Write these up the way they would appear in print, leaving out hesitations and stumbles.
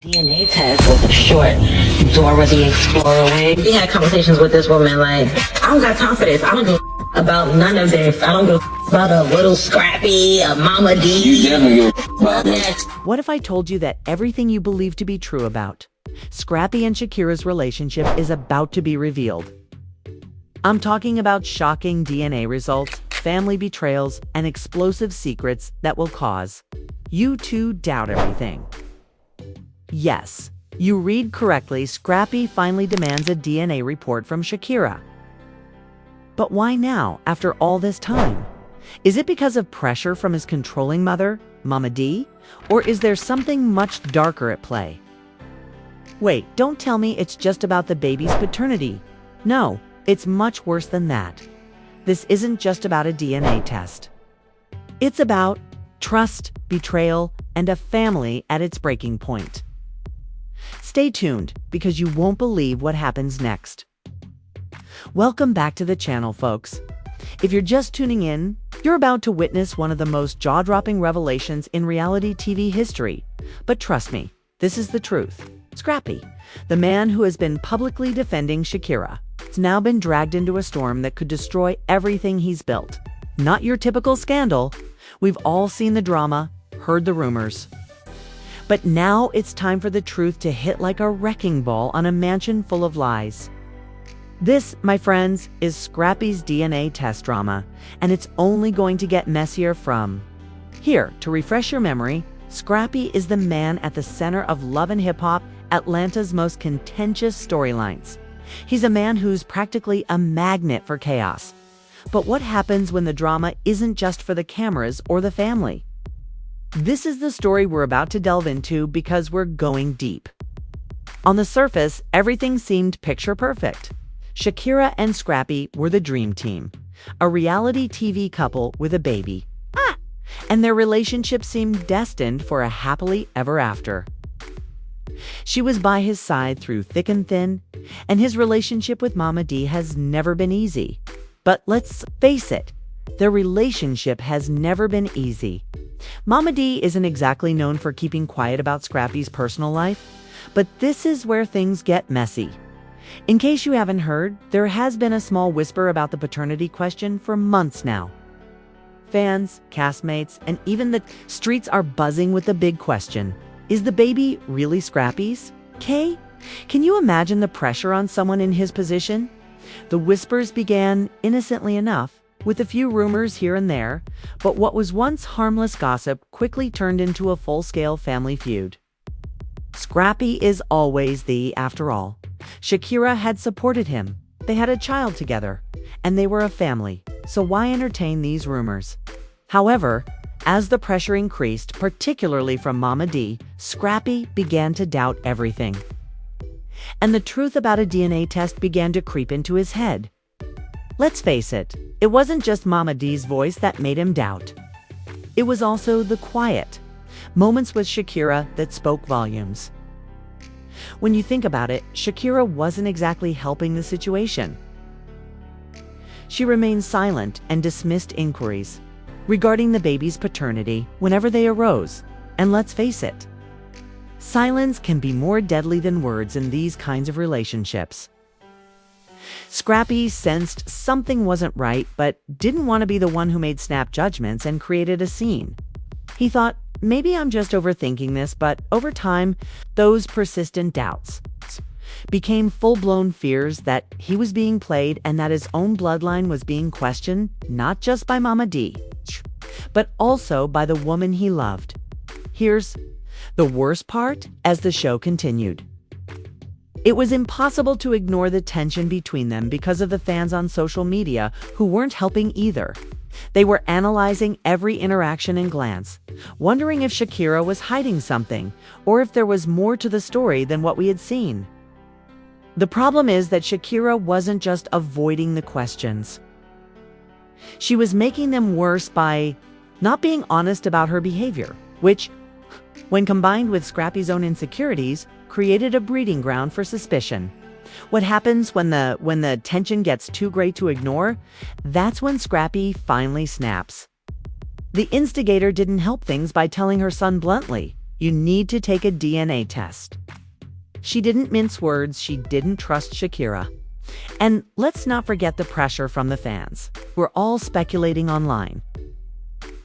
DNA test was a short Dora the Explorer way. We had conversations with this woman like, I don't got time for this. I don't give a about none of this. I don't give a about a little Scrappy, a Mama D. You definitely give a about that. What if I told you that everything you believe to be true about Scrappy and Shakira's relationship is about to be revealed? I'm talking about shocking DNA results, family betrayals, and explosive secrets that will cause you to doubt everything. Yes, you read correctly. Scrappy finally demands a DNA report from Shakira. But why now, after all this time? Is it because of pressure from his controlling mother, Mama D? Or is there something much darker at play? Wait, don't tell me it's just about the baby's paternity. No, it's much worse than that. This isn't just about a DNA test. It's about trust, betrayal, and a family at its breaking point. Stay tuned, because you won't believe what happens next. Welcome back to the channel, folks. If you're just tuning in, you're about to witness one of the most jaw-dropping revelations in reality TV history. But trust me, this is the truth. Scrappy, the man who has been publicly defending Shakira, has now been dragged into a storm that could destroy everything he's built. Not your typical scandal. We've all seen the drama, heard the rumors. But now it's time for the truth to hit like a wrecking ball on a mansion full of lies. This, my friends, is Scrappy's DNA test drama, and it's only going to get messier from here. To refresh your memory, Scrappy is the man at the center of Love and Hip Hop, Atlanta's most contentious storylines. He's a man who's practically a magnet for chaos. But what happens when the drama isn't just for the cameras or the family? This is the story we're about to delve into, because we're going deep. On the surface, everything seemed picture perfect. Shakira and Scrappy were the dream team, a reality TV couple with a baby. And their relationship seemed destined for a happily ever after. She was by his side through thick and thin, and his relationship with Mama D has never been easy. But let's face it, their relationship has never been easy. Mama D isn't exactly known for keeping quiet about Scrappy's personal life, but this is where things get messy. In case you haven't heard, there has been a small whisper about the paternity question for months now. Fans, castmates, and even the streets are buzzing with the big question. Is the baby really Scrappy's? Can you imagine the pressure on someone in his position? The whispers began innocently enough, with a few rumors here and there, but what was once harmless gossip quickly turned into a full-scale family feud. Scrappy is always after all. Shakira had supported him, they had a child together, and they were a family, so why entertain these rumors? However, as the pressure increased, particularly from Mama D, Scrappy began to doubt everything. And the truth about a DNA test began to creep into his head. Let's face it, it wasn't just Mama D's voice that made him doubt. It was also the quiet moments with Shakira that spoke volumes. When you think about it, Shakira wasn't exactly helping the situation. She remained silent and dismissed inquiries regarding the baby's paternity whenever they arose. And let's face it, silence can be more deadly than words in these kinds of relationships. Scrappy sensed something wasn't right, but didn't want to be the one who made snap judgments and created a scene. He thought, maybe I'm just overthinking this, but over time, those persistent doubts became full-blown fears that he was being played and that his own bloodline was being questioned, not just by Mama D, but also by the woman he loved. Here's the worst part as the show continued. It was impossible to ignore the tension between them because of the fans on social media who weren't helping either. They were analyzing every interaction and glance, wondering if Shakira was hiding something or if there was more to the story than what we had seen. The problem is that Shakira wasn't just avoiding the questions. She was making them worse by not being honest about her behavior, which, when combined with Scrappy's own insecurities, created a breeding ground for suspicion. What happens when the tension gets too great to ignore? That's when Scrappy finally snaps. The instigator didn't help things by telling her son bluntly, You need to take a DNA test." She didn't mince words, she didn't trust Shakira. And let's not forget the pressure from the fans. We're all speculating online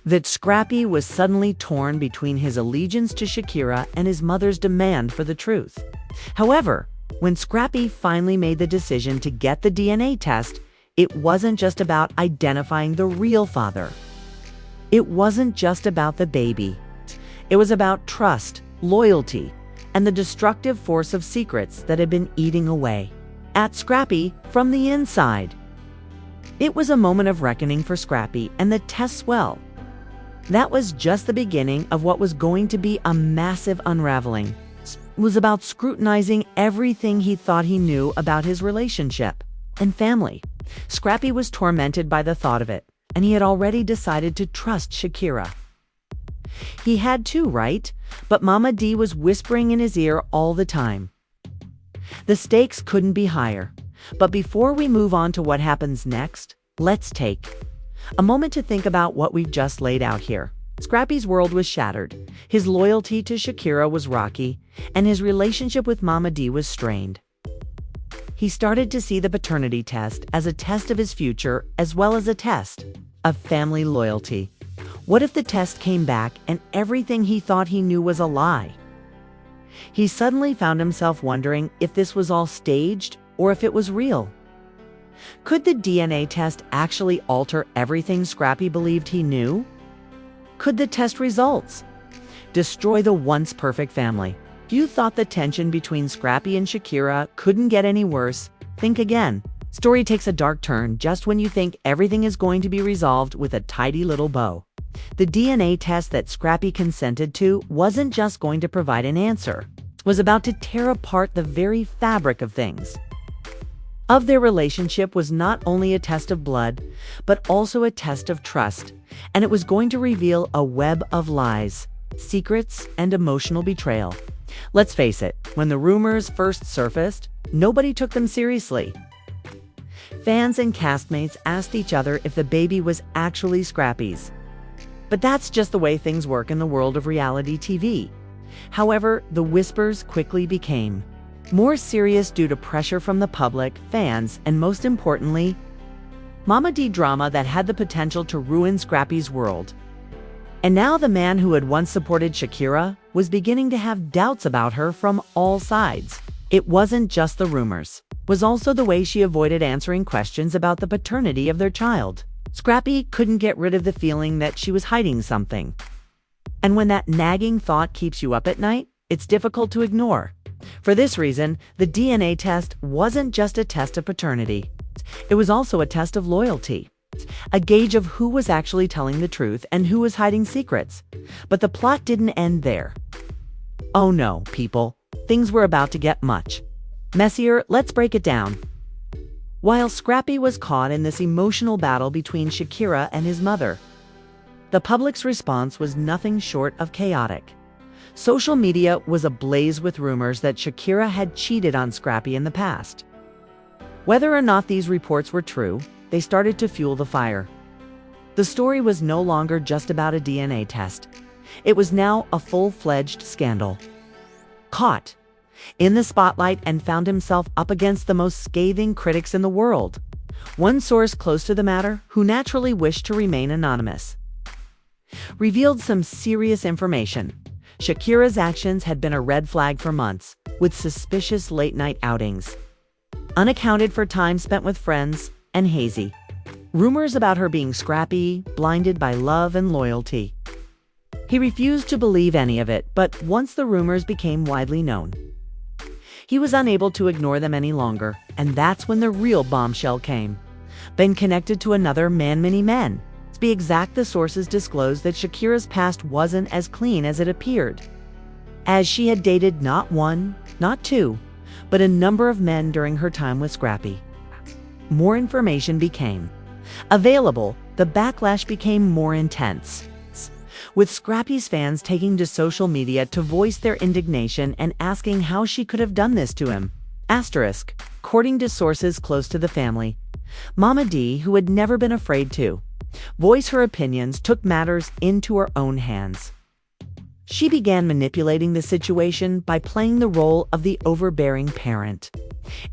that Scrappy was suddenly torn between his allegiance to Shakira and his mother's demand for the truth. However, when Scrappy finally made the decision to get the DNA test, it wasn't just about identifying the real father. It wasn't just about the baby. It was about trust, loyalty, and the destructive force of secrets that had been eating away at Scrappy from the inside. It was a moment of reckoning for Scrappy, and the test well. That was just the beginning of what was going to be a massive unraveling. It was about scrutinizing everything he thought he knew about his relationship and family. Scrappy was tormented by the thought of it, and he had already decided to trust Shakira. He had to, right? But Mama D was whispering in his ear all the time. The stakes couldn't be higher. But before we move on to what happens next, let's take a moment to think about what we've just laid out here. Scrappy's world was shattered, his loyalty to Shakira was rocky, and his relationship with Mama D was strained. He started to see the paternity test as a test of his future as well as a test of family loyalty. What if the test came back and everything he thought he knew was a lie? He suddenly found himself wondering if this was all staged or if it was real. Could the DNA test actually alter everything Scrappy believed he knew? Could the test results destroy the once perfect family? If you thought the tension between Scrappy and Shakira couldn't get any worse, think again. Story takes a dark turn just when you think everything is going to be resolved with a tidy little bow. The DNA test that Scrappy consented to wasn't just going to provide an answer. It was about to tear apart the very fabric of things. Of their relationship was not only a test of blood, but also a test of trust, and it was going to reveal a web of lies, secrets, and emotional betrayal. Let's face it, when the rumors first surfaced, nobody took them seriously. Fans and castmates asked each other if the baby was actually Scrappy's. But that's just the way things work in the world of reality TV. However, the whispers quickly became more serious due to pressure from the public, fans, and most importantly, Mama D drama that had the potential to ruin Scrappy's world. And now the man who had once supported Shakira was beginning to have doubts about her from all sides. It wasn't just the rumors. It was also the way she avoided answering questions about the paternity of their child. Scrappy couldn't get rid of the feeling that she was hiding something. And when that nagging thought keeps you up at night, it's difficult to ignore. For this reason, the DNA test wasn't just a test of paternity. It was also a test of loyalty, a gauge of who was actually telling the truth and who was hiding secrets. But the plot didn't end there. Oh no, people, things were about to get much messier. Let's break it down. While Scrappy was caught in this emotional battle between Shakira and his mother, the public's response was nothing short of chaotic. Social media was ablaze with rumors that Shakira had cheated on Scrappy in the past. Whether or not these reports were true, they started to fuel the fire. The story was no longer just about a DNA test. It was now a full-fledged scandal. Caught in the spotlight and found himself up against the most scathing critics in the world. One source close to the matter, who naturally wished to remain anonymous, revealed some serious information. Shakira's actions had been a red flag for months, with suspicious late-night outings, unaccounted for time spent with friends, and hazy rumors about her being Scrappy, blinded by love and loyalty. He refused to believe any of it, but once the rumors became widely known, he was unable to ignore them any longer, and that's when the real bombshell came. Been connected to another man, many men. To be exact, the sources disclosed that Shakira's past wasn't as clean as it appeared, as she had dated not one, not two, but a number of men during her time with Scrappy. More information became available, the backlash became more intense, with Scrappy's fans taking to social media to voice their indignation and asking how she could have done this to him. Asterisk, according to sources close to the family, Mama D, who had never been afraid to voice her opinions, took matters into her own hands. She began manipulating the situation by playing the role of the overbearing parent.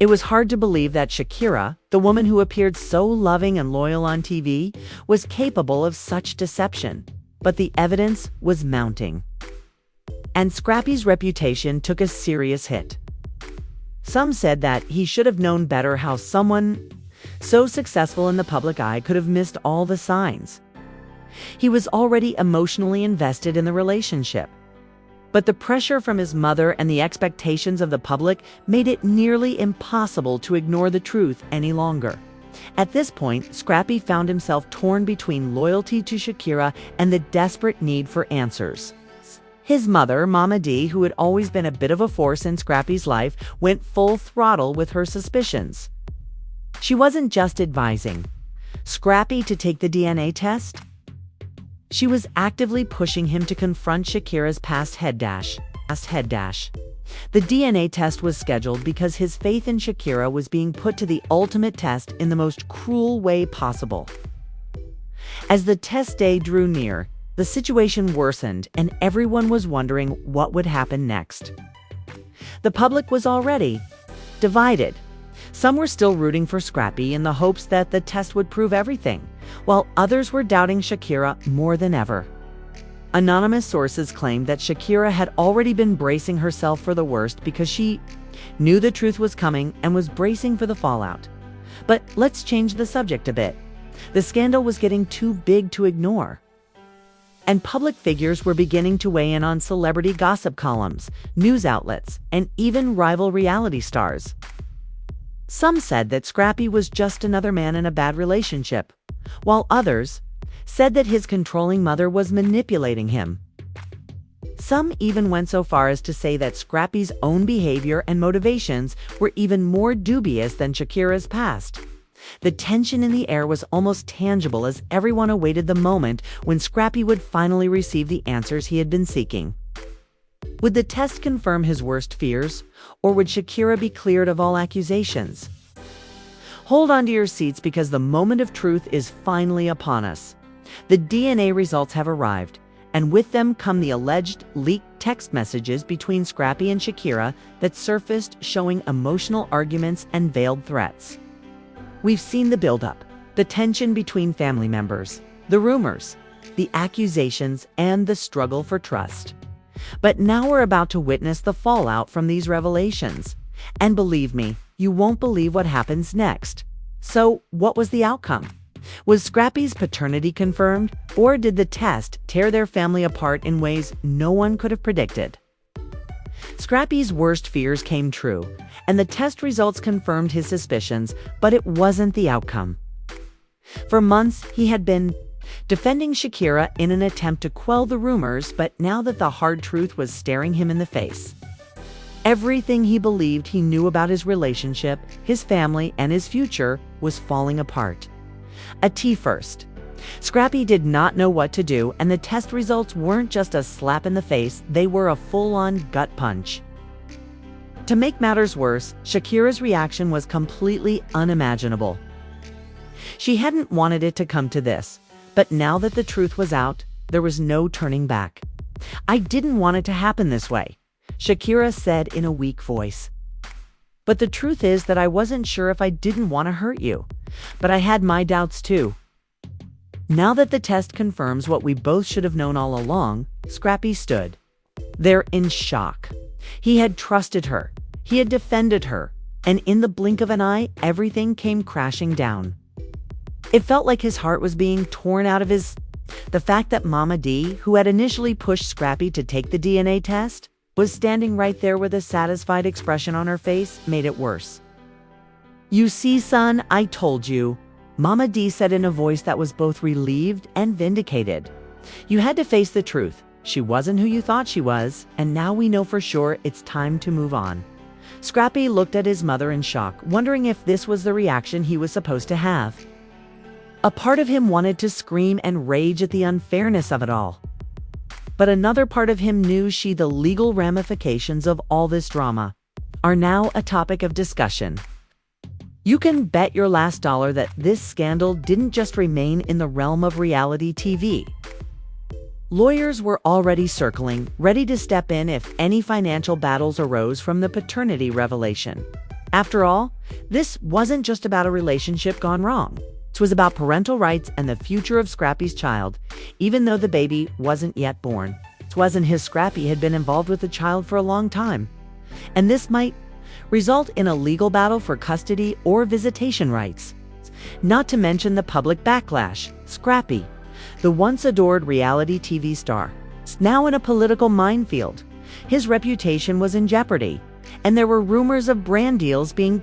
It was hard to believe that Shakira, the woman who appeared so loving and loyal on TV, was capable of such deception. But the evidence was mounting. And Scrappy's reputation took a serious hit. Some said that he should have known better how someone so successful in the public eye could have missed all the signs. He was already emotionally invested in the relationship. But the pressure from his mother and the expectations of the public made it nearly impossible to ignore the truth any longer. At this point, Scrappy found himself torn between loyalty to Shakira and the desperate need for answers. His mother, Mama D, who had always been a bit of a force in Scrappy's life, went full throttle with her suspicions. She wasn't just advising Scrappy to take the DNA test. She was actively pushing him to confront Shakira's past head dash. The DNA test was scheduled because his faith in Shakira was being put to the ultimate test in the most cruel way possible. As the test day drew near, the situation worsened and everyone was wondering what would happen next. The public was already divided. Some were still rooting for Scrappy in the hopes that the test would prove everything, while others were doubting Shakira more than ever. Anonymous sources claimed that Shakira had already been bracing herself for the worst because she knew the truth was coming and was bracing for the fallout. But let's change the subject a bit. The scandal was getting too big to ignore. And public figures were beginning to weigh in on celebrity gossip columns, news outlets, and even rival reality stars. Some said that Scrappy was just another man in a bad relationship, while others said that his controlling mother was manipulating him. Some even went so far as to say that Scrappy's own behavior and motivations were even more dubious than Shakira's past. The tension in the air was almost tangible as everyone awaited the moment when Scrappy would finally receive the answers he had been seeking. Would the test confirm his worst fears, or would Shakira be cleared of all accusations? Hold on to your seats because the moment of truth is finally upon us. The DNA results have arrived, and with them come the alleged leaked text messages between Scrappy and Shakira that surfaced showing emotional arguments and veiled threats. We've seen the buildup, the tension between family members, the rumors, the accusations, and the struggle for trust. But now we're about to witness the fallout from these revelations. And believe me, you won't believe what happens next. So, what was the outcome? Was Scrappy's paternity confirmed, or did the test tear their family apart in ways no one could have predicted? Scrappy's worst fears came true, and the test results confirmed his suspicions, but it wasn't the outcome. For months, he had been defending Shakira in an attempt to quell the rumors, but now that the hard truth was staring him in the face, everything he believed he knew about his relationship, his family, and his future was falling apart. A T first. Scrappy did not know what to do, and the test results weren't just a slap in the face, they were a full-on gut punch. To make matters worse, Shakira's reaction was completely unimaginable. She hadn't wanted it to come to this, but now that the truth was out, there was no turning back. "I didn't want it to happen this way," Shakira said in a weak voice. "But the truth is that I wasn't sure if I didn't want to hurt you, but I had my doubts too." Now that the test confirms what we both should have known all along, Scrappy stood there in shock. He had trusted her, he had defended her, and in the blink of an eye, everything came crashing down. It felt like his heart was being torn out of his. The fact that Mama D, who had initially pushed Scrappy to take the DNA test, was standing right there with a satisfied expression on her face made it worse. "You see, son, I told you," Mama D said in a voice that was both relieved and vindicated. "You had to face the truth. She wasn't who you thought she was, and now we know for sure it's time to move on." Scrappy looked at his mother in shock, wondering if this was the reaction he was supposed to have. A part of him wanted to scream and rage at the unfairness of it all. But another part of him knew the legal ramifications of all this drama are now a topic of discussion. You can bet your last dollar that this scandal didn't just remain in the realm of reality TV. Lawyers were already circling, ready to step in if any financial battles arose from the paternity revelation. After all, this wasn't just about a relationship gone wrong. It was about parental rights and the future of Scrappy's child, even though the baby wasn't yet born. It wasn't his Scrappy had been involved with the child for a long time. And this might result in a legal battle for custody or visitation rights. Not to mention the public backlash. Scrappy, the once adored reality TV star, is now in a political minefield. His reputation was in jeopardy, and there were rumors of brand deals being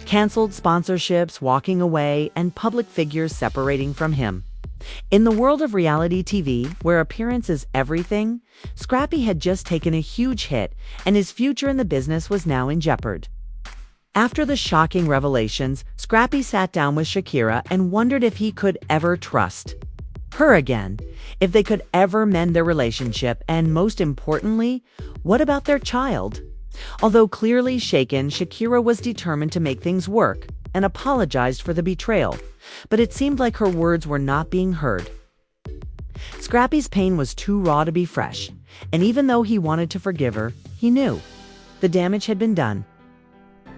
canceled, sponsorships walking away, and public figures separating from him. In the world of reality TV, where appearance is everything, Scrappy had just taken a huge hit, and his future in the business was now in jeopardy. After the shocking revelations, Scrappy sat down with Shakira and wondered if he could ever trust her again, if they could ever mend their relationship, and most importantly, what about their child? Although clearly shaken, Shakira was determined to make things work and apologized for the betrayal, but it seemed like her words were not being heard. Scrappy's pain was too raw to be fresh, and even though he wanted to forgive her, he knew the damage had been done.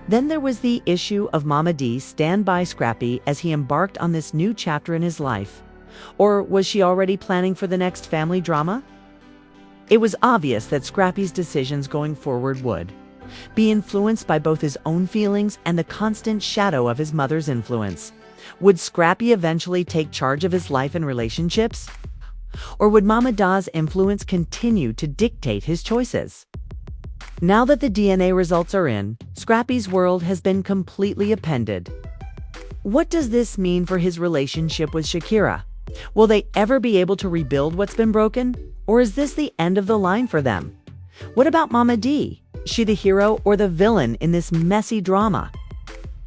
Then there was the issue of Mama D stand by Scrappy as he embarked on this new chapter in his life. Or was she already planning for the next family drama? It was obvious that Scrappy's decisions going forward would be influenced by both his own feelings and the constant shadow of his mother's influence. Would Scrappy eventually take charge of his life and relationships? Or would Mama Da's influence continue to dictate his choices? Now that the DNA results are in, Scrappy's world has been completely upended. What does this mean for his relationship with Shakira? Will they ever be able to rebuild what's been broken? Or is this the end of the line for them? What about Mama D? Is she the hero or the villain in this messy drama?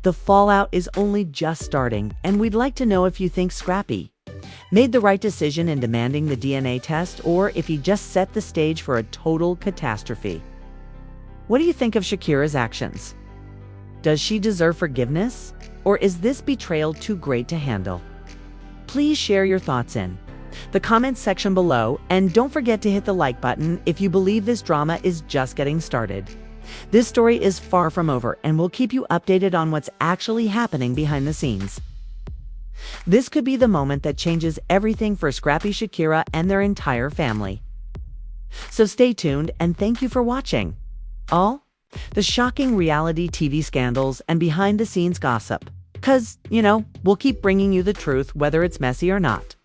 The fallout is only just starting, and we'd like to know if you think Scrappy made the right decision in demanding the DNA test, or if he just set the stage for a total catastrophe. What do you think of Shakira's actions? Does she deserve forgiveness? Or is this betrayal too great to handle? Please share your thoughts in the comments section below, and don't forget to hit the like button if you believe this drama is just getting started. This story is far from over, and we'll keep you updated on what's actually happening behind the scenes. This could be the moment that changes everything for Scrappy, Shakira, and their entire family. So stay tuned, and thank you for watching all the shocking reality TV scandals and behind-the-scenes gossip. 'Cause, we'll keep bringing you the truth, whether it's messy or not.